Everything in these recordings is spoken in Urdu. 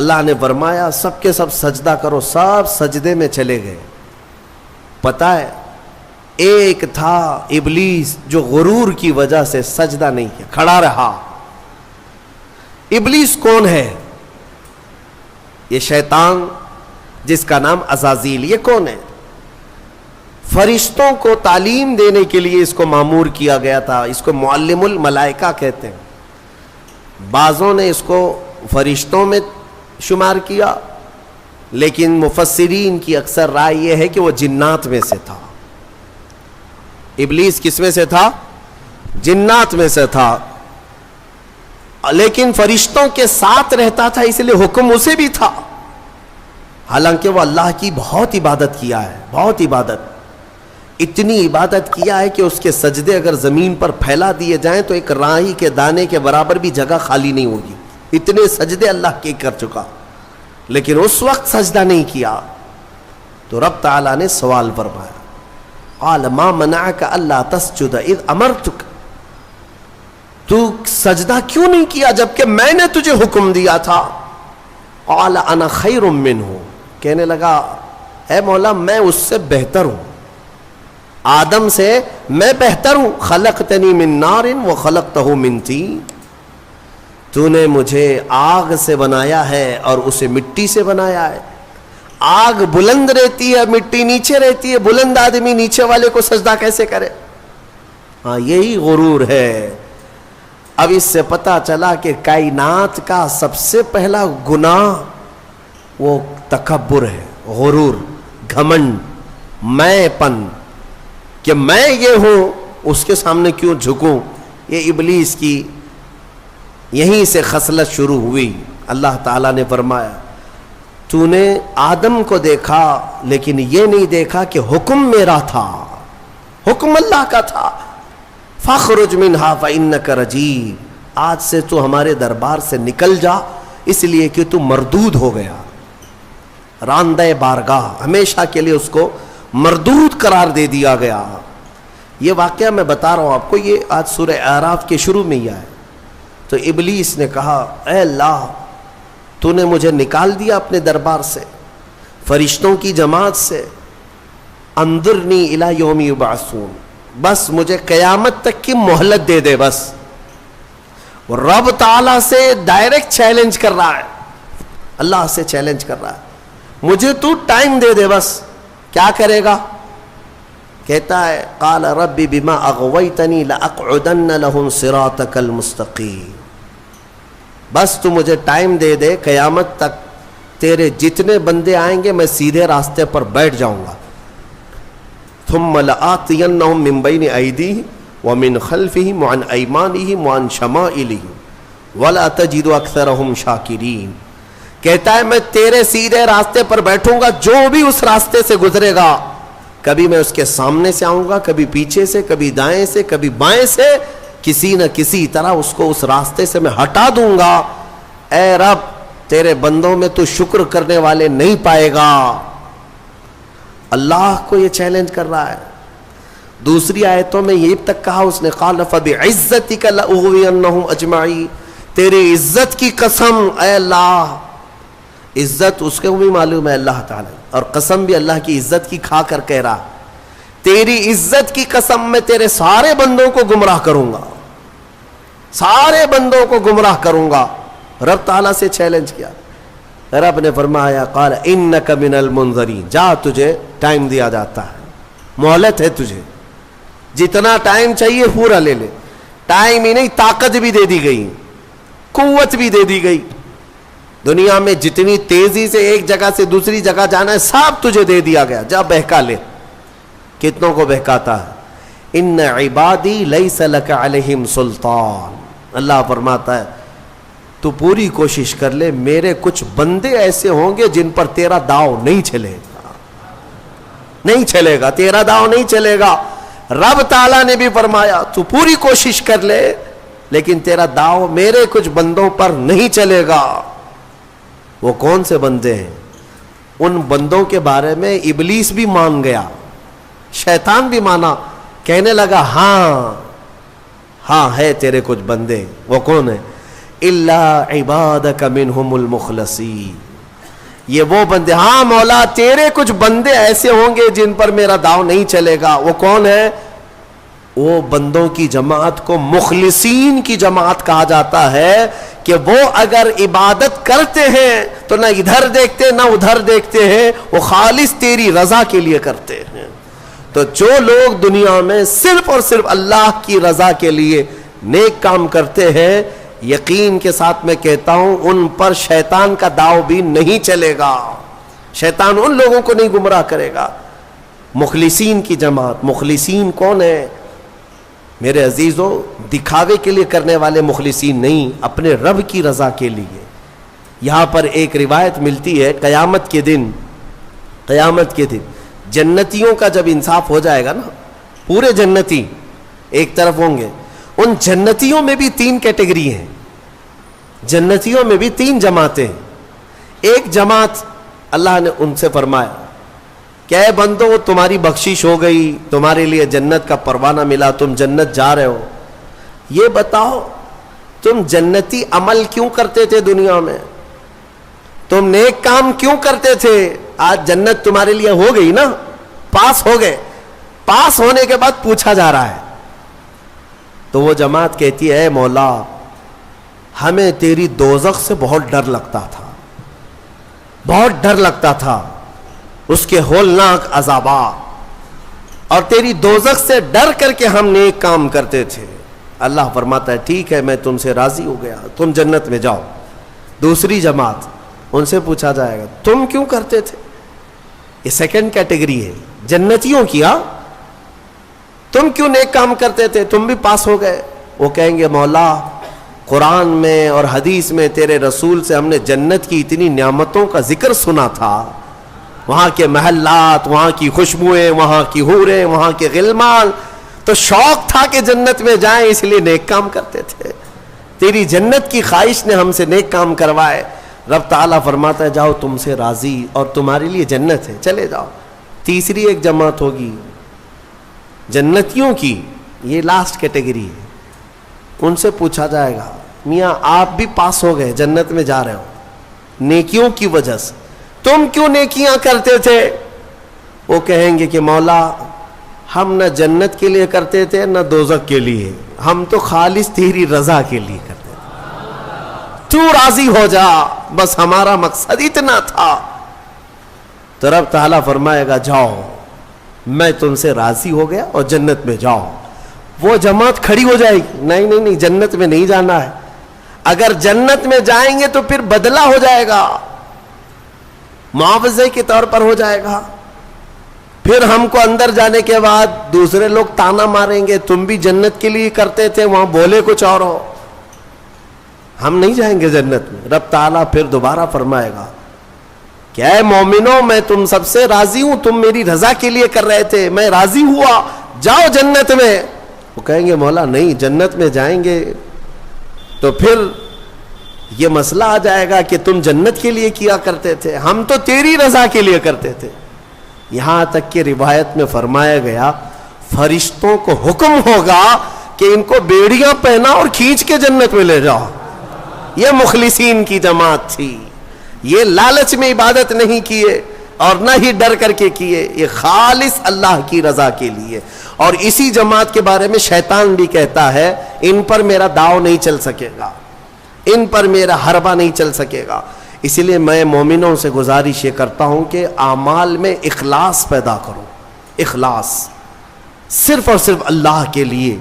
اللہ نے فرمایا سب کے سب سجدہ کرو، سب سجدے میں چلے گئے۔ پتہ ہے ایک تھا ابلیس جو غرور کی وجہ سے سجدہ نہیں کیا، کھڑا رہا۔ ابلیس کون ہے؟ یہ شیطان جس کا نام عزازیل، یہ کون ہے؟ فرشتوں کو تعلیم دینے کے لیے اس کو مامور کیا گیا تھا، اس کو معلم الملائکہ کہتے ہیں۔ بعضوں نے اس کو فرشتوں میں شمار کیا، لیکن مفسرین کی اکثر رائے یہ ہے کہ وہ جنات میں سے تھا۔ ابلیس کس میں سے تھا؟ جنات میں سے تھا، لیکن فرشتوں کے ساتھ رہتا تھا، اس لیے حکم اسے بھی تھا۔ حالانکہ وہ اللہ کی بہت عبادت کیا ہے، بہت عبادت، اتنی عبادت کیا ہے کہ اس کے سجدے اگر زمین پر پھیلا دیے جائیں تو ایک رائی کے دانے کے برابر بھی جگہ خالی نہیں ہوگی، اتنے سجدے اللہ کے کر چکا، لیکن اس وقت سجدہ نہیں کیا۔ تو رب تعالیٰ نے سوال فرمایا، قال ما منعک الا تسجد اذ امرتک، تو سجدہ کیوں نہیں کیا جبکہ میں نے تجھے حکم دیا تھا؟ قال انا خیر منہ، کہنے لگا اے مولا میں اس سے بہتر ہوں، آدم سے میں بہتر ہوں، خلقتنی من نار وخلقتہ من طین، تو نے مجھے آگ سے بنایا ہے اور اسے مٹی سے بنایا ہے۔ آگ بلند رہتی ہے، مٹی نیچے رہتی ہے، بلند آدمی نیچے والے کو سجدہ کیسے کرے؟ ہاں یہی غرور ہے۔ اب اس سے پتا چلا کہ کائنات کا سب سے پہلا گناہ وہ تکبر ہے، غرور، گھمنڈ، میں پن، کہ میں یہ ہوں اس کے سامنے کیوں جھکوں۔ یہ ابلیس کی یہیں سے خصلت شروع ہوئی۔ اللہ تعالیٰ نے فرمایا تو نے آدم کو دیکھا لیکن یہ نہیں دیکھا کہ حکم میرا تھا، حکم اللہ کا تھا۔ فاخرج منہا فإنک رجیم، آج سے تو ہمارے دربار سے نکل جا، اس لیے کہ تو مردود ہو گیا، راندہ بارگاہ، ہمیشہ کے لیے اس کو مردود قرار دے دیا گیا۔ یہ واقعہ میں بتا رہا ہوں آپ کو، یہ آج سورہ اعراف کے شروع میں ہی آیا۔ تو ابلیس نے کہا اے اللہ تو نے مجھے نکال دیا اپنے دربار سے، فرشتوں کی جماعت سے، انظرنی الی یوم یبعثون، بس مجھے قیامت تک کی مہلت دے دے بس۔ رب تعالیٰ سے ڈائریکٹ چیلنج کر رہا ہے، اللہ سے چیلنج کر رہا ہے، مجھے تو ٹائم دے دے بس۔ کیا کرے گا؟ کہتا ہے قال رب بما اغویتنی لاقعدن لهم صراطک المستقیم، بس تو مجھے ٹائم دے دے، قیامت تک تیرے جتنے بندے آئیں گے میں سیدھے راستے پر بیٹھ جاؤں گا۔ ثم لآتینہم من بین ایدیہم ومن خلفہم وعن ایمانہم وعن شمائلہم ولا تجد اکثرہم شاکرین۔ کہتا ہے میں تیرے سیدھے راستے پر بیٹھوں گا، جو بھی اس راستے سے گزرے گا، کبھی میں اس کے سامنے سے آؤں گا، کبھی پیچھے سے، کبھی دائیں سے، کبھی بائیں سے، کسی نہ کسی طرح اس کو اس راستے سے میں ہٹا دوں گا۔ اے رب تیرے بندوں میں تو شکر کرنے والے نہیں پائے گا۔ اللہ کو یہ چیلنج کر رہا ہے۔ دوسری آیتوں میں یہ تک کہا اس نے قال فبعزتک لاغوینہم اجمعین، تیری عزت کی قسم اے اللہ، عزت اس کو بھی معلوم ہے اللہ تعالیٰ، اور قسم بھی اللہ کی عزت کی کھا کر کہہ رہا، تیری عزت کی قسم میں تیرے سارے بندوں کو گمراہ کروں گا، سارے بندوں کو گمراہ کروں گا۔ رب تعالیٰ سے چیلنج کیا، رب نے فرمایا قال انک من المنظرین، جا تجھے ٹائم دیا جاتا ہے، مہلت ہے تجھے، جتنا ٹائم چاہیے پورا لے لے۔ ٹائم ہی نہیں، طاقت بھی دے دی گئی، قوت بھی دے دی گئی، دنیا میں جتنی تیزی سے ایک جگہ سے دوسری جگہ جانا ہے سب تجھے دے دیا گیا، جا بہکا لے۔ کتنوں کو بہکاتا ہے؟ ان عبادی لیس لک علیہم سلطان، اللہ فرماتا ہے تو پوری کوشش کر لے، میرے کچھ بندے ایسے ہوں گے جن پر تیرا داؤ نہیں چلے گا، نہیں چلے گا، تیرا داؤ نہیں چلے گا۔ رب تعالیٰ نے بھی فرمایا تو پوری کوشش کر لے لیکن تیرا داؤ میرے کچھ بندوں پر نہیں چلے گا۔ وہ کون سے بندے ہیں؟ ان بندوں کے بارے میں ابلیس بھی مان گیا، شیطان بھی مانا، کہنے لگا ہاں ہاں ہے تیرے کچھ بندے۔ وہ کون ہے؟ الا عبادک منہم المخلصین. یہ وہ بندے، ہاں مولا تیرے کچھ بندے ایسے ہوں گے جن پر میرا داؤ نہیں چلے گا. وہ کون ہے؟ وہ بندوں کی جماعت کو مخلصین کی جماعت کہا جاتا ہے کہ وہ اگر عبادت کرتے ہیں تو نہ ادھر دیکھتے نہ ادھر دیکھتے ہیں، وہ خالص تیری رضا کے لیے کرتے ہیں. تو جو لوگ دنیا میں صرف اور صرف اللہ کی رضا کے لیے نیک کام کرتے ہیں، یقین کے ساتھ میں کہتا ہوں ان پر شیطان کا داؤ بھی نہیں چلے گا. شیطان ان لوگوں کو نہیں گمراہ کرے گا. مخلصین کی جماعت. مخلصین کون ہے میرے عزیزو؟ دکھاوے کے لیے کرنے والے مخلصین نہیں، اپنے رب کی رضا کے لیے. یہاں پر ایک روایت ملتی ہے قیامت کے دن جنتیوں کا جب انصاف ہو جائے گا نا، پورے جنتی ایک طرف ہوں گے، ان جنتیوں میں بھی 3 کیٹیگری ہیں. جنتیوں میں بھی 3 جماعتیں ہیں. ایک جماعت اللہ نے ان سے فرمایا کہ اے بندو تمہاری بخشش ہو گئی، تمہارے لیے جنت کا پروانہ ملا، تم جنت جا رہے ہو. یہ بتاؤ تم جنتی عمل کیوں کرتے تھے دنیا میں؟ تم نیک کام کیوں کرتے تھے؟ آج جنت تمہارے لیے ہو گئی نا، پاس ہو گئے. پاس ہونے کے بعد پوچھا جا رہا ہے تو وہ جماعت کہتی ہے اے مولا ہمیں تیری دوزخ سے بہت ڈر لگتا تھا، بہت ڈر لگتا تھا، اس کے ہولناک عذابات، اور تیری دوزخ سے ڈر کر کے ہم نیک کام کرتے تھے. اللہ فرماتا ہے ٹھیک ہے میں تم سے راضی ہو گیا، تم جنت میں جاؤ. دوسری جماعت، ان سے پوچھا جائے گا تم کیوں کرتے تھے؟ یہ سیکنڈ کیٹیگری ہے جنتیوں کی. تم کیوں نیک کام کرتے تھے؟ تم بھی پاس ہو گئے. وہ کہیں گے مولا قرآن میں اور حدیث میں تیرے رسول سے ہم نے جنت کی اتنی نعمتوں کا ذکر سنا تھا، وہاں کے محلات، وہاں کی خوشبوئیں، وہاں کی حوریں، وہاں کے غلمان، تو شوق تھا کہ جنت میں جائیں، اس لیے نیک کام کرتے تھے. تیری جنت کی خواہش نے ہم سے نیک کام کروائے. رب تعالیٰ فرماتا ہے جاؤ تم سے راضی اور تمہارے لیے جنت ہے، چلے جاؤ. تیسری ایک جماعت ہوگی جنتیوں کی، یہ لاسٹ کیٹیگری ہے. ان سے پوچھا جائے گا میاں آپ بھی پاس ہو گئے، جنت میں جا رہے ہو نیکیوں کی وجہ سے، تم کیوں نیکیاں کرتے تھے؟ وہ کہیں گے کہ مولا ہم نہ جنت کے لیے کرتے تھے نہ دوزخ کے لیے، ہم تو خالص تیری رضا کے لیے کرتے تھے، تو راضی ہو جا، بس ہمارا مقصد اتنا تھا. تو رب تعالیٰ فرمائے گا جاؤ میں تم سے راضی ہو گیا اور جنت میں جاؤ. وہ جماعت کھڑی ہو جائے گی نہیں جنت میں نہیں جانا ہے. اگر جنت میں جائیں گے تو پھر بدلہ ہو جائے گا، معاوضے کے طور پر ہو جائے گا. پھر ہم کو اندر جانے کے بعد دوسرے لوگ تانا ماریں گے تم بھی جنت کے لیے کرتے تھے، وہاں بولے کچھ اور ہو، ہم نہیں جائیں گے جنت میں. رب تعالیٰ پھر دوبارہ فرمائے گا کہ اے مومنوں میں تم سب سے راضی ہوں، تم میری رضا کے لیے کر رہے تھے، میں راضی ہوا، جاؤ جنت میں. وہ کہیں گے مولا نہیں جنت میں جائیں گے تو پھر یہ مسئلہ آ جائے گا کہ تم جنت کے لیے کیا کرتے تھے، ہم تو تیری رضا کے لیے کرتے تھے. یہاں تک کہ روایت میں فرمایا گیا فرشتوں کو حکم ہوگا کہ ان کو بیڑیاں پہنا اور کھینچ کے جنت میں لے جاؤ. یہ مخلصین کی جماعت تھی. یہ لالچ میں عبادت نہیں کیے اور نہ ہی ڈر کر کے کیے، یہ خالص اللہ کی رضا کے لیے. اور اسی جماعت کے بارے میں شیطان بھی کہتا ہے ان پر میرا داؤ نہیں چل سکے گا، ان پر میرا حربہ نہیں چل سکے گا. اسی لیے میں مومنوں سے گزارش یہ کرتا ہوں کہ اعمال میں اخلاص پیدا کرو. اخلاص صرف اور صرف اللہ کے لیے،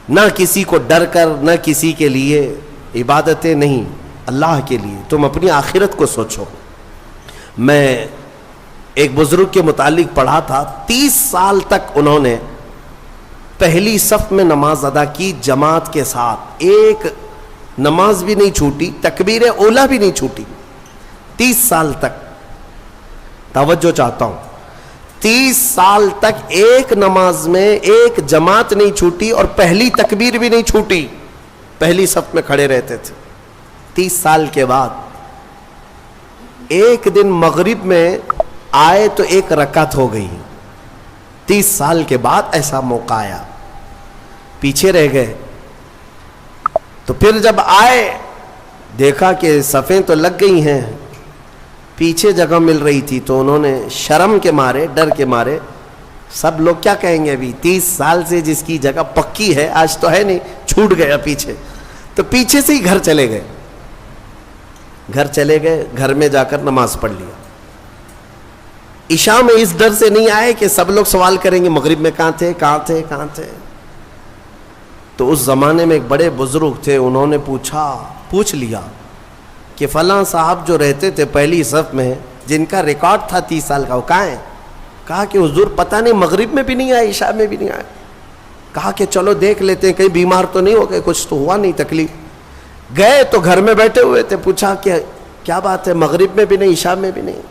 نہ کسی کو ڈر کر، نہ کسی کے لیے. عبادتیں نہیں، اللہ کے لیے. تم اپنی آخرت کو سوچو. میں ایک بزرگ کے متعلق پڑھا تھا 30 سال تک انہوں نے پہلی صف میں نماز ادا کی جماعت کے ساتھ، ایک نماز بھی نہیں چھوٹی، تکبیر اولا بھی نہیں چھوٹی. 30 سال تک، توجہ چاہتا ہوں، 30 سال تک ایک نماز میں ایک جماعت نہیں چھوٹی اور پہلی تکبیر بھی نہیں چھوٹی، پہلی صف میں کھڑے رہتے تھے. 30 سال کے بعد ایک دن مغرب میں آئے تو ایک رکعت ہو گئی. 30 سال کے بعد ایسا موقع آیا، پیچھے رہ گئے. تو پھر جب آئے دیکھا کہ صفیں تو لگ گئی ہیں، پیچھے جگہ مل رہی تھی، تو انہوں نے شرم کے مارے، ڈر کے مارے، سب لوگ کیا کہیں گے، ابھی 30 سال سے جس کی جگہ پکی ہے آج تو ہے نہیں، چھوٹ گیا پیچھے، تو پیچھے سے ہی گھر چلے گئے، گھر میں جا کر نماز پڑھ لیا۔ عشاء میں اس ڈر سے نہیں آئے کہ سب لوگ سوال کریں گے مغرب میں کہاں تھے۔ تو اس زمانے میں ایک بڑے بزرگ تھے، انہوں نے پوچھ لیا کہ فلاں صاحب جو رہتے تھے پہلی صف میں، جن کا ریکارڈ تھا 30 سال کا، وہ کہاں ہیں؟ کہا کہ حضور پتہ نہیں، مغرب میں بھی نہیں آئے، عشاء میں بھی نہیں آئے۔ کہا کہ چلو دیکھ لیتے ہیں، کہیں بیمار تو نہیں ہو گئے، کچھ تو ہوا نہیں تکلیف۔ گئے تو گھر میں بیٹھے ہوئے تھے، پوچھا کہ کیا بات ہے، مغرب میں بھی نہیں، عشاء میں بھی نہیں؟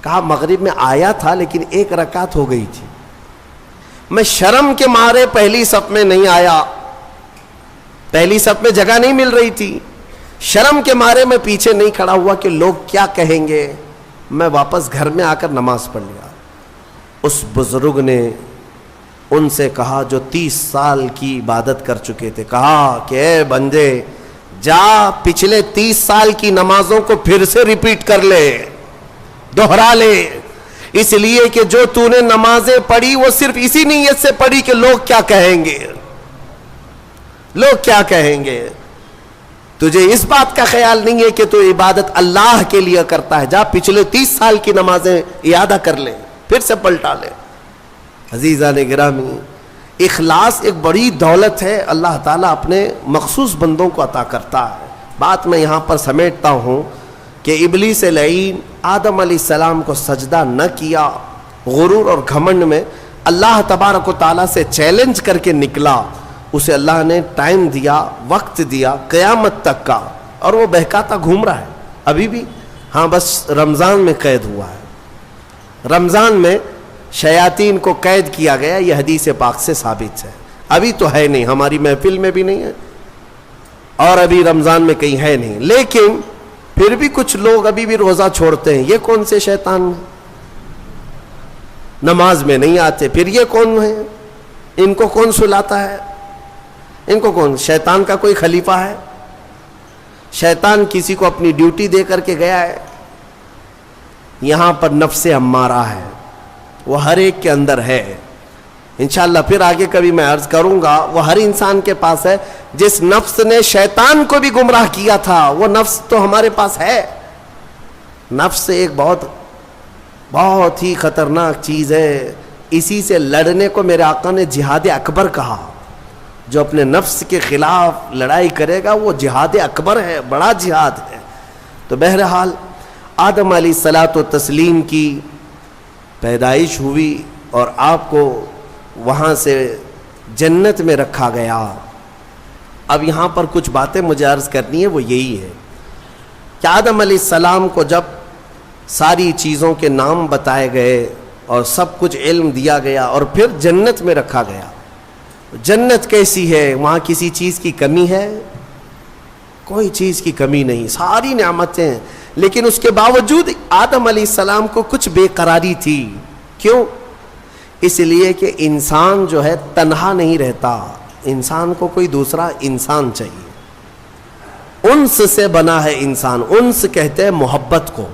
کہا مغرب میں آیا تھا لیکن 1 رکعت ہو گئی تھی، میں شرم کے مارے پہلی صف میں نہیں آیا، پہلی صف میں جگہ نہیں مل رہی تھی، شرم کے مارے میں پیچھے نہیں کھڑا ہوا کہ لوگ کیا کہیں گے، میں واپس گھر میں آ کر نماز پڑھ لیا۔ اس بزرگ نے ان سے کہا جو 30 سال کی عبادت کر چکے تھے، کہا کہ اے بندے، جا پچھلے 30 سال کی نمازوں کو پھر سے ریپیٹ کر لے، دوہرا لے، اس لیے کہ جو تو نے نمازیں پڑھی وہ صرف اسی نیت سے پڑھی کہ لوگ کیا کہیں گے، تجھے اس بات کا خیال نہیں ہے کہ تو عبادت اللہ کے لیے کرتا ہے، جا پچھلے 30 سال کی نمازیں اعادہ کر لے، پھر سے پلٹا لے۔ عزیزان گرامی، اخلاص ایک بڑی دولت ہے، اللہ تعالیٰ اپنے مخصوص بندوں کو عطا کرتا ہے۔ بات میں یہاں پر سمیٹتا ہوں کہ ابلیس لعین آدم علیہ السلام کو سجدہ نہ کیا، غرور اور گھمنڈ میں اللہ تبارک و تعالیٰ سے چیلنج کر کے نکلا، اسے اللہ نے ٹائم دیا، وقت دیا قیامت تک کا، اور وہ بہکاتا گھوم رہا ہے ابھی بھی۔ ہاں بس رمضان میں قید ہوا ہے، رمضان میں شیاطین کو قید کیا گیا، یہ حدیث پاک سے ثابت ہے۔ ابھی تو ہے نہیں، ہماری محفل میں بھی نہیں ہے، اور ابھی رمضان میں کہیں ہے نہیں، لیکن پھر بھی کچھ لوگ ابھی بھی روزہ چھوڑتے ہیں۔ یہ کون سے شیطان ہیں؟ نماز میں نہیں آتے، پھر یہ کون ہیں؟ ان کو کون سلاتا ہے؟ ان کو کون؟ شیطان کا کوئی خلیفہ ہے؟ شیطان کسی کو اپنی ڈیوٹی دے کر کے گیا ہے؟ یہاں پر نفس امارہ ہے، وہ ہر ایک کے اندر ہے، انشاءاللہ پھر آگے کبھی میں عرض کروں گا، وہ ہر انسان کے پاس ہے۔ جس نفس نے شیطان کو بھی گمراہ کیا تھا وہ نفس تو ہمارے پاس ہے۔ نفس ایک بہت ہی خطرناک چیز ہے، اسی سے لڑنے کو میرے آقا نے جہاد اکبر کہا۔ جو اپنے نفس کے خلاف لڑائی کرے گا وہ جہاد اکبر ہے، بڑا جہاد ہے۔ تو بہرحال آدم علیہ الصلاۃ والتسلیم کی پیدائش ہوئی اور آپ کو وہاں سے جنت میں رکھا گیا۔ اب یہاں پر کچھ باتیں مجھے عرض کرنی ہے، وہ یہی ہے کہ آدم علیہ السلام کو جب ساری چیزوں کے نام بتائے گئے اور سب کچھ علم دیا گیا اور پھر جنت میں رکھا گیا، جنت کیسی ہے؟ وہاں کسی چیز کی کمی ہے؟ کوئی چیز کی کمی نہیں، ساری نعمتیں ہیں، لیکن اس کے باوجود آدم علیہ السلام کو کچھ بے قراری تھی۔ کیوں؟ اس لیے کہ انسان جو ہے تنہا نہیں رہتا، انسان کو کوئی دوسرا انسان چاہیے۔ انس سے بنا ہے انسان، انس کہتے ہیں محبت کو،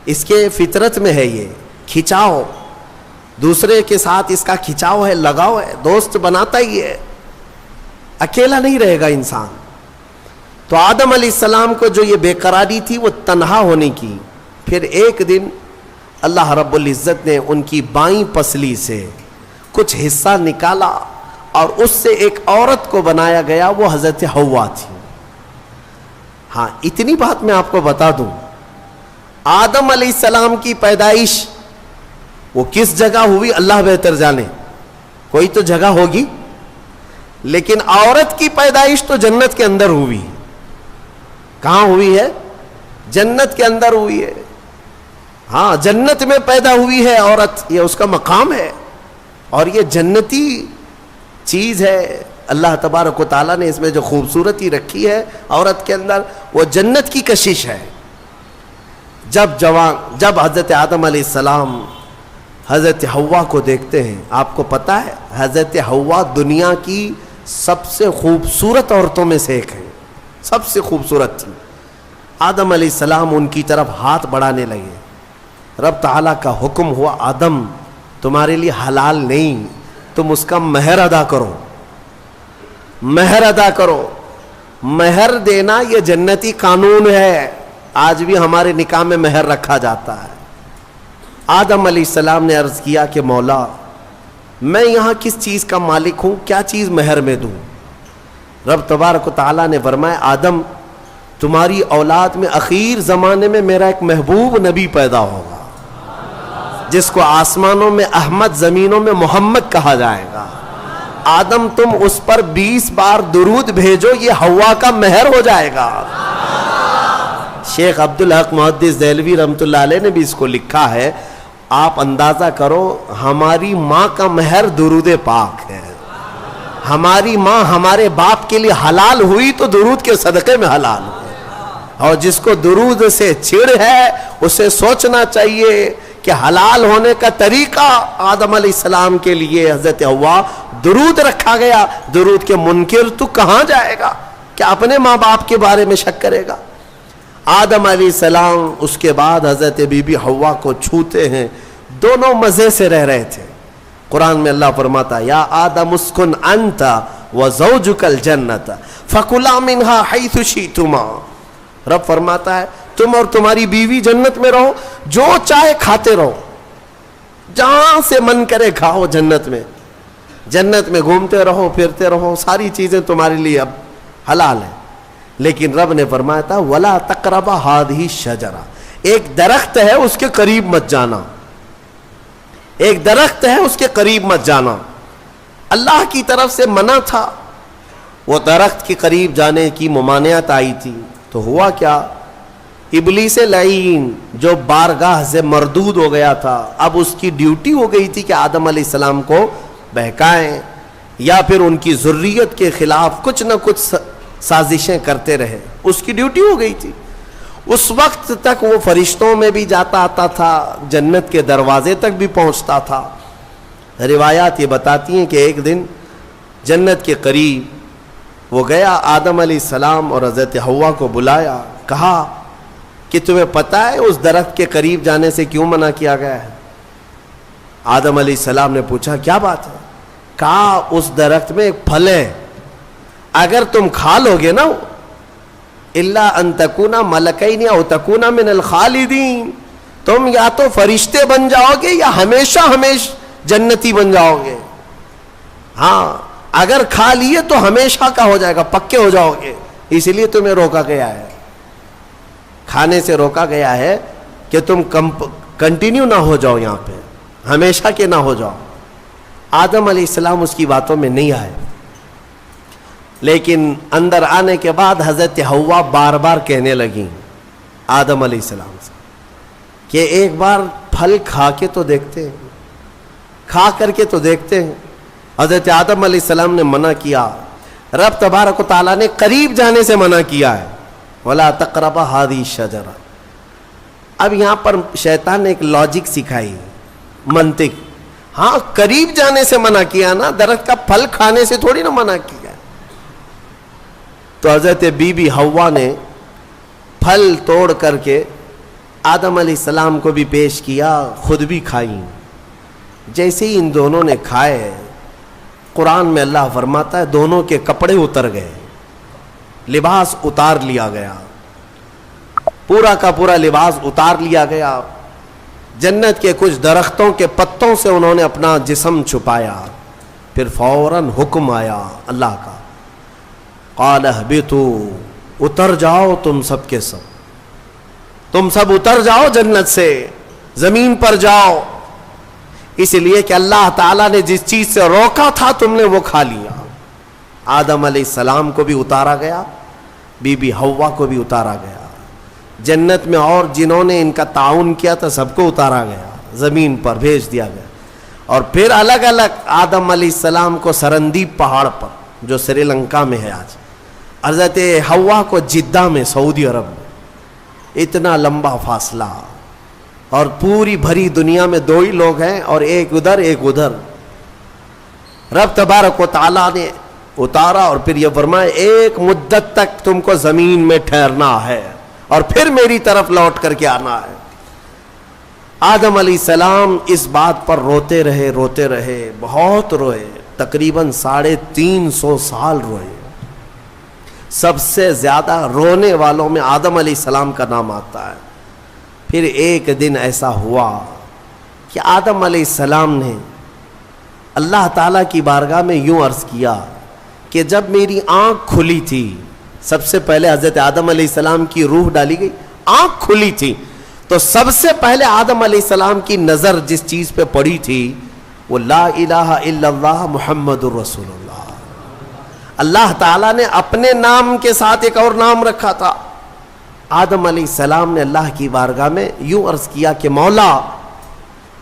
اس کے فطرت میں ہے، یہ کھچاؤ، دوسرے کے ساتھ اس کا کھچاؤ ہے، لگاؤ ہے، دوست بناتا ہی ہے، اکیلا نہیں رہے گا انسان۔ تو آدم علیہ السلام کو جو یہ بے قراری تھی وہ تنہا ہونے کی، پھر ایک دن اللہ رب العزت نے ان کی بائیں پسلی سے کچھ حصہ نکالا اور اس سے ایک عورت کو بنایا گیا، وہ حضرت حوا تھی۔ ہاں اتنی بات میں آپ کو بتا دوں، آدم علیہ السلام کی پیدائش وہ کس جگہ ہوئی اللہ بہتر جانے، کوئی تو جگہ ہوگی، لیکن عورت کی پیدائش تو جنت کے اندر ہوئی۔ کہاں ہوئی ہے؟ جنت کے اندر ہوئی ہے۔ ہاں جنت میں پیدا ہوئی ہے عورت، یہ اس کا مقام ہے، اور یہ جنتی چیز ہے۔ اللہ تبارک و تعالیٰ نے اس میں جو خوبصورتی رکھی ہے عورت کے اندر، وہ جنت کی کشش ہے۔ جب حضرت آدم علیہ السلام حضرت حوا کو دیکھتے ہیں، آپ کو پتہ ہے حضرت حوا دنیا کی سب سے خوبصورت عورتوں میں سے ایک ہے، سب سے خوبصورت تھی. آدم علیہ السلام ان کی طرف ہاتھ بڑھانے لگے. رب تعالیٰ کا حکم ہوا آدم تمہارے لیے حلال نہیں, تم اس کا مہر ادا کرو, مہر ادا کرو. مہر دینا یہ جنتی قانون ہے, آج بھی ہمارے نکاح میں مہر رکھا جاتا ہے. آدم علیہ السلام نے عرض کیا کہ مولا میں یہاں کس چیز کا مالک ہوں, کیا چیز مہر میں دوں؟ رب تبارک و تعالیٰ نے فرمایا آدم تمہاری اولاد میں اخیر زمانے میں میرا ایک محبوب نبی پیدا ہوگا جس کو آسمانوں میں احمد, زمینوں میں محمد کہا جائے گا. آدم تم اس پر 20 بار درود بھیجو, یہ حوا کا مہر ہو جائے گا. شیخ عبدالحق محدث دہلوی رحمۃ اللہ علیہ نے بھی اس کو لکھا ہے, آپ اندازہ کرو ہماری ماں کا مہر درود پاک ہے. ہماری ماں ہمارے باپ کے لیے حلال ہوئی تو درود کے صدقے میں حلال ہوئی. اور جس کو درود سے چڑ ہے اسے سوچنا چاہیے کہ حلال ہونے کا طریقہ آدم علیہ السلام کے لیے حضرت حوا درود رکھا گیا. درود کے منکر تو کہاں جائے گا, کہ اپنے ماں باپ کے بارے میں شک کرے گا. آدم علیہ السلام اس کے بعد حضرت بی بی حوا کو چھوتے ہیں, دونوں مزے سے رہ رہے تھے. قرآن میں اللہ فرماتا یا آدم اسکن انت وزوجک الجنت فکلا منہا حیث شئتما. رب فرماتا ہے تم اور تمہاری بیوی جنت میں رہو, جو چاہے کھاتے رہو, جہاں سے من کرے کھاؤ. جنت میں گھومتے رہو, پھرتے رہو, ساری چیزیں تمہارے لیے اب حلال ہیں. لیکن رب نے فرمایا تھا وَلَا تَقْرَبَ هَذِهِ الشَّجَرَةَ, ایک درخت ہے اس کے قریب مت جانا, ایک درخت ہے اس کے قریب مت جانا. اللہ کی طرف سے منع تھا, وہ درخت کے قریب جانے کی ممانعت آئی تھی. تو ہوا کیا, ابلیس لعین جو بارگاہ سے مردود ہو گیا تھا, اب اس کی ڈیوٹی ہو گئی تھی کہ آدم علیہ السلام کو بہکائیں یا پھر ان کی ذریت کے خلاف کچھ نہ کچھ سازشیں کرتے رہے. اس کی ڈیوٹی ہو گئی تھی. اس وقت تک وہ فرشتوں میں بھی جاتا آتا تھا, جنت کے دروازے تک بھی پہنچتا تھا. روایات یہ بتاتی ہیں کہ ایک دن جنت کے قریب وہ گیا, آدم علیہ السلام اور حضرت حوا کو بلایا, کہا کہ تمہیں پتہ ہے اس درخت کے قریب جانے سے کیوں منع کیا گیا ہے؟ آدم علیہ السلام نے پوچھا کیا بات ہے؟ کہا اس درخت میں ایک پھل ہے, اگر تم کھا لو گے نا الا ان تکونا ملکین او تکونا من الخالدین, تم یا تو فرشتے بن جاؤ گے یا ہمیشہ جنتی بن جاؤ گے. ہاں اگر کھا لیے تو ہمیشہ کا ہو جائے گا, پکے ہو جاؤ گے. اس لیے تمہیں روکا گیا ہے, کھانے سے روکا گیا ہے کہ تم کنٹینیو نہ ہو جاؤ, یہاں پہ ہمیشہ کے نہ ہو جاؤ. آدم علیہ السلام اس کی باتوں میں نہیں آئے, لیکن اندر آنے کے بعد حضرت حوا بار بار کہنے لگیں آدم علیہ السلام سے کہ ایک بار پھل کھا کے تو دیکھتے ہیں, کھا کر کے تو دیکھتے ہیں. حضرت آدم علیہ السلام نے منع کیا, رب تبارک و تعالیٰ نے قریب جانے سے منع کیا ہے, وَلَا تَقْرَبَ هَذِهِ الشَّجَرَةَ. اب یہاں پر شیطان نے ایک لاجک سکھائی, منطق. ہاں قریب جانے سے منع کیا نا, درخت کا پھل کھانے سے تھوڑی نہ منع کیا. تو حضرت بی بی حوا نے پھل توڑ کر کے آدم علیہ السلام کو بھی پیش کیا, خود بھی کھائیں. جیسے ہی ان دونوں نے کھائے, قرآن میں اللہ فرماتا ہے دونوں کے کپڑے اتر گئے, لباس اتار لیا گیا, پورا کا پورا لباس اتار لیا گیا. جنت کے کچھ درختوں کے پتوں سے انہوں نے اپنا جسم چھپایا. پھر فوراً حکم آیا اللہ کا, قال اہبطوا, اتر جاؤ تم سب کے سب, تم سب اتر جاؤ جنت سے, زمین پر جاؤ. اس لیے کہ اللہ تعالیٰ نے جس چیز سے روکا تھا تم نے وہ کھا لیا. آدم علیہ السلام کو بھی اتارا گیا, بی بی حوا کو بھی اتارا گیا. جنت میں اور جنہوں نے ان کا تعاون کیا تھا سب کو اتارا گیا, زمین پر بھیج دیا گیا. اور پھر الگ الگ آدم علیہ السلام کو سرندیپ پہاڑ پر جو سری لنکا میں ہے آج, حضرت حوا کو جدہ میں سعودی عرب میں. اتنا لمبا فاصلہ, اور پوری بھری دنیا میں دو ہی لوگ ہیں, اور ایک ادھر ایک ادھر. رب تبارک و تعالیٰ نے اتارا اور پھر یہ فرمایا ایک مدت تک تم کو زمین میں ٹھہرنا ہے اور پھر میری طرف لوٹ کر کے آنا ہے. آدم علیہ السلام اس بات پر روتے رہے, بہت روئے, تقریباً 350 سال روئے. سب سے زیادہ رونے والوں میں آدم علیہ السلام کا نام آتا ہے. پھر ایک دن ایسا ہوا کہ آدم علیہ السلام نے اللہ تعالیٰ کی بارگاہ میں یوں عرض کیا کہ جب میری آنکھ کھلی تھی, سب سے پہلے حضرت آدم علیہ السلام کی روح ڈالی گئی, آنکھ کھلی تھی, تو سب سے پہلے آدم علیہ السلام کی نظر جس چیز پہ پڑی تھی وہ لا الہ الا اللہ محمد الرسول اللہ. اللہ تعالیٰ نے اپنے نام کے ساتھ ایک اور نام رکھا تھا. آدم علیہ السلام نے اللہ کی بارگاہ میں یوں عرض کیا کہ مولا,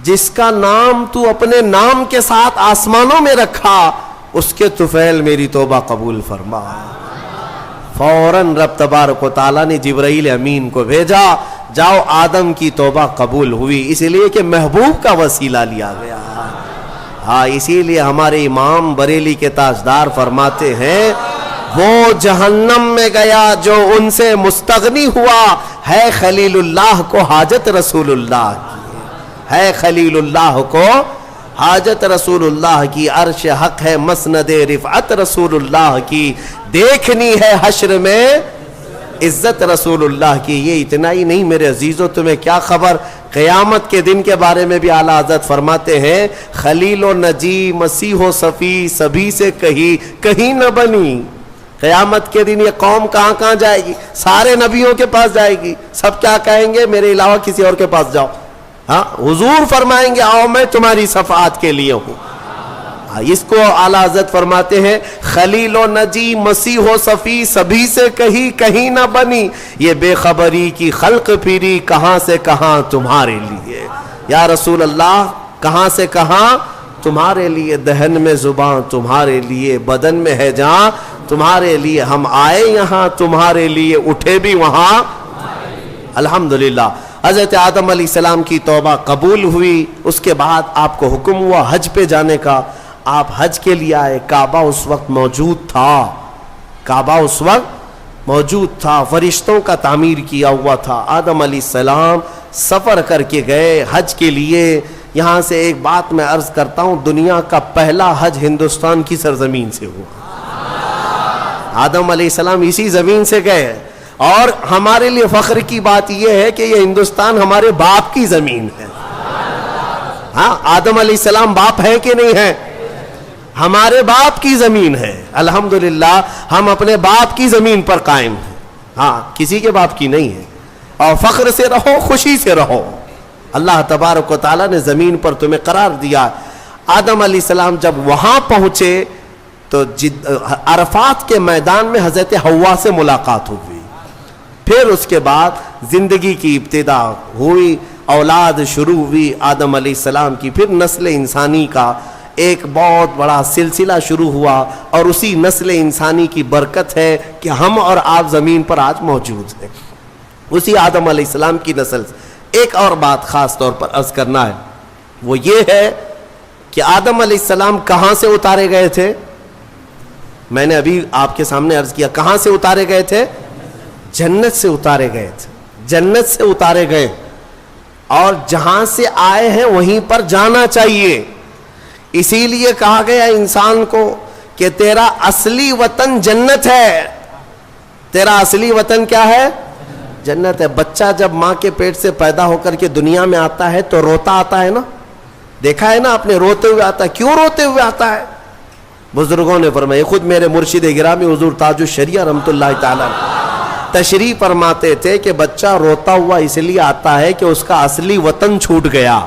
جس کا نام تو اپنے نام کے ساتھ آسمانوں میں رکھا اس کے طفیل میری توبہ قبول فرما. فوراً رب تبارک و تعالیٰ نے جبرائیل امین کو بھیجا, جاؤ آدم کی توبہ قبول ہوئی, اس لیے کہ محبوب کا وسیلہ لیا گیا. ہاں, اسی لیے ہمارے امام بریلی کے تاجدار فرماتے ہیں وہ جہنم میں گیا جو ان سے مستغنی ہوا, ہے خلیل اللہ کو حاجت رسول اللہ کی, ہے خلیل اللہ کو حاجت رسول اللہ کی, عرش حق ہے مسند رفعت رسول اللہ کی, دیکھنی ہے حشر میں عزت رسول اللہ کی. یہ اتنا ہی نہیں میرے عزیزو, تمہیں کیا خبر, قیامت کے دن کے بارے میں بھی اعلیٰ حضرت فرماتے ہیں خلیل و نجی مسیح و صفی سبھی سے کہیں نہ بنی. قیامت کے دن یہ قوم کہاں کہاں جائے گی, سارے نبیوں کے پاس جائے گی, سب کیا کہیں گے میرے علاوہ کسی اور کے پاس جاؤ. ہاں, حضور فرمائیں گے آؤ میں تمہاری شفاعت کے لیے ہوں. اس کو اعلیٰ حضرت فرماتے ہیں خلیل و نجی مسیح و صفی سبھی سے کہیں نہ بنی, یہ بے خبری کی خلق پھری کہاں سے کہاں تمہارے لیے. یا رسول اللہ, کہاں سے کہاں تمہارے لیے, دہن میں زباں تمہارے لیے, بدن میں ہے جان تمہارے لیے, ہم آئے یہاں تمہارے لیے, اٹھے بھی وہاں. الحمدللہ حضرت آدم علیہ السلام کی توبہ قبول ہوئی. اس کے بعد آپ کو حکم ہوا حج پہ جانے کا. آپ حج کے لیے آئے, کعبہ اس وقت موجود تھا, فرشتوں کا تعمیر کیا ہوا تھا. آدم علیہ السلام سفر کر کے گئے حج کے لیے. یہاں سے ایک بات میں عرض کرتا ہوں, دنیا کا پہلا حج ہندوستان کی سرزمین سے ہوا. آدم علیہ السلام اسی زمین سے گئے, اور ہمارے لیے فخر کی بات یہ ہے کہ یہ ہندوستان ہمارے باپ کی زمین ہے. ہاں, آدم علیہ السلام باپ ہے کہ نہیں ہے, ہمارے باپ کی زمین ہے. الحمدللہ ہم اپنے باپ کی زمین پر قائم ہیں. ہاں, کسی کے باپ کی نہیں ہے. اور فخر سے رہو, خوشی سے رہو. اللہ تبارک و تعالیٰ نے زمین پر تمہیں قرار دیا. آدم علیہ السلام جب وہاں پہنچے تو عرفات کے میدان میں حضرت حوا سے ملاقات ہوئی. پھر اس کے بعد زندگی کی ابتدا ہوئی, اولاد شروع ہوئی آدم علیہ السلام کی. پھر نسل انسانی کا ایک بہت بڑا سلسلہ شروع ہوا, اور اسی نسل انسانی کی برکت ہے کہ ہم اور آپ زمین پر آج موجود ہیں, اسی آدم علیہ السلام کی نسل سے. ایک اور بات خاص طور پر عرض کرنا ہے, وہ یہ ہے کہ آدم علیہ السلام کہاں سے اتارے گئے تھے. میں نے ابھی آپ کے سامنے عرض کیا, کہاں سے اتارے گئے تھے, جنت سے اتارے گئے تھے. جنت سے اتارے گئے, اور جہاں سے آئے ہیں وہیں پر جانا چاہیے. اسی لیے کہا گیا انسان کو کہ تیرا اصلی وطن جنت ہے. تیرا اصلی وطن کیا ہے, جنت ہے. بچہ جب ماں کے پیٹ سے پیدا ہو کر کے دنیا میں آتا ہے تو روتا آتا ہے نا, دیکھا ہے نا آپ نے, روتے ہوئے آتا ہے. کیوں روتے ہوئے آتا ہے؟ بزرگوں نے فرمایا, خود میرے مرشد گرامی حضور تاج الشریعہ رحمۃ اللہ تعالی تشریح فرماتے تھے کہ بچہ روتا ہوا اس لیے آتا ہے کہ اس کا اصلی وطن چھوٹ گیا.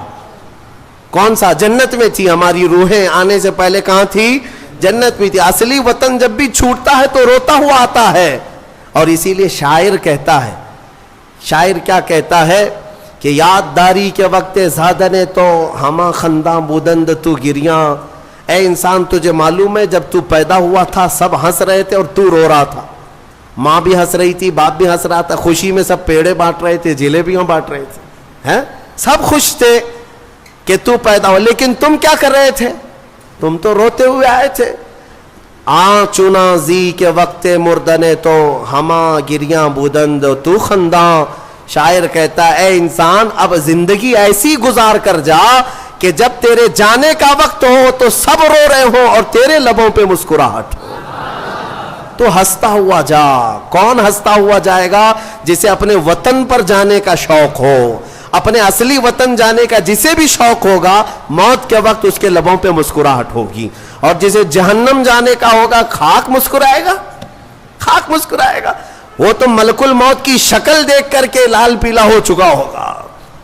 کون سا؟ جنت میں تھی. ہماری روحیں آنے سے پہلے کہاں تھی؟ جنت میں تھی. اصلی وطن جب بھی چھوٹتا ہے تو روتا ہوا آتا ہے. اور اسی لیے شاعر کہتا ہے, شاعر کیا کہتا ہے کہ یاد داری کے وقت زادنے تو ہما خنداں بودند تو گریاں. اے انسان, تجھے معلوم ہے جب تو پیدا ہوا تھا سب ہنس رہے تھے اور تو رو رہا تھا. ماں بھی ہنس رہی تھی, باپ بھی ہنس رہا تھا, خوشی میں سب پیڑے بانٹ رہے تھے, جلیبیاں بانٹ رہے تھے, سب خوش تھے کہ تو پیدا ہو. لیکن تم کیا کر رہے تھے؟ تم تو روتے ہوئے آئے تھے. چنا زی کے وقت مردنے تو ہما گریاں بودند تو خنداں. شاعر کہتا ہے اے انسان اب زندگی ایسی گزار کر جا کہ جب تیرے جانے کا وقت ہو تو سب رو رہے ہوں اور تیرے لبوں پہ مسکراہٹ ہو. تو ہنستا ہوا جا. کون ہنستا ہوا جائے گا؟ جسے اپنے وطن پر جانے کا شوق ہو, اپنے اصلی وطن جانے کا جسے بھی شوق ہوگا, موت کے وقت اس کے لبوں پہ مسکراہٹ ہوگی. اور جسے جہنم جانے کا ہوگا خاک مسکرائے گا, خاک مسکرائے گا. وہ تو ملک الموت کی شکل دیکھ کر کے لال پیلا ہو چکا ہوگا.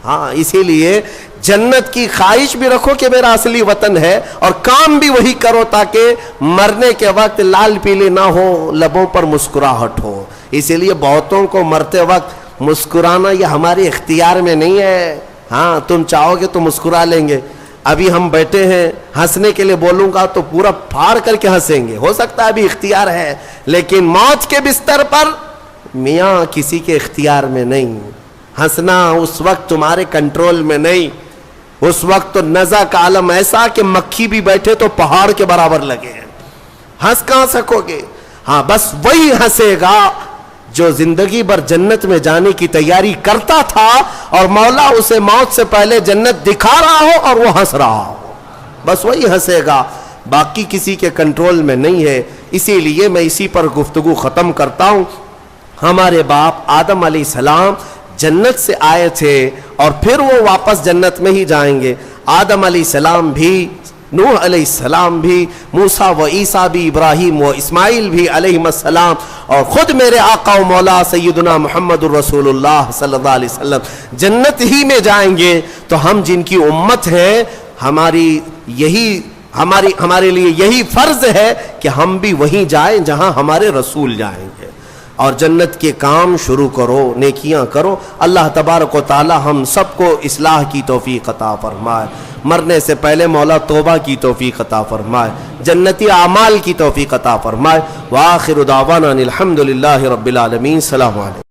ہاں اسی لیے جنت کی خواہش بھی رکھو کہ میرا اصلی وطن ہے, اور کام بھی وہی کرو تاکہ مرنے کے وقت لال پیلے نہ ہو, لبوں پر مسکراہٹ ہو. اسی لیے بہتوں کو مرتے وقت مسکرانا یہ ہمارے اختیار میں نہیں ہے. ہاں تم چاہو گے تو مسکرا لیں گے. ابھی ہم بیٹھے ہیں, ہنسنے کے لیے بولوں گا تو پورا پھاڑ کر کے ہنسیں گے, ہو سکتا ہے ابھی اختیار ہے, لیکن موت کے بستر پر میاں کسی کے اختیار میں نہیں. ہنسنا اس وقت تمہارے کنٹرول میں نہیں. اس وقت تو نزع کا عالم ایسا کہ مکھی بھی بیٹھے تو پہاڑ کے برابر لگے ہیں, ہنس کہاں سکو گے؟ ہاں بس وہی ہنسے گا جو زندگی بھر جنت میں جانے کی تیاری کرتا تھا اور مولا اسے موت سے پہلے جنت دکھا رہا ہو اور وہ ہنس رہا ہو, بس وہی ہنسے گا. باقی کسی کے کنٹرول میں نہیں ہے. اسی لیے میں اسی پر گفتگو ختم کرتا ہوں. ہمارے باپ آدم علیہ السلام جنت سے آئے تھے اور پھر وہ واپس جنت میں ہی جائیں گے. آدم علیہ السلام بھی, نوح علیہ السلام بھی, موسیٰ و عیسیٰ بھی, ابراہیم و اسماعیل بھی علیہ السلام, اور خود میرے آقا و مولا سیدنا محمد الرسول اللہ صلی اللہ علیہ وسلم جنت ہی میں جائیں گے. تو ہم جن کی امت ہیں, ہمارے لیے یہی فرض ہے کہ ہم بھی وہیں جائیں جہاں ہمارے رسول جائیں گے, اور جنت کے کام شروع کرو, نیکیاں کرو. اللہ تبارک و تعالی ہم سب کو اصلاح کی توفیق عطا فرمائے. مرنے سے پہلے مولا توبہ کی توفیق عطا فرمائے, جنتی اعمال کی توفیق عطا فرمائے. وآخر دعوانا الحمدللہ رب العالمین. السلام علیکم.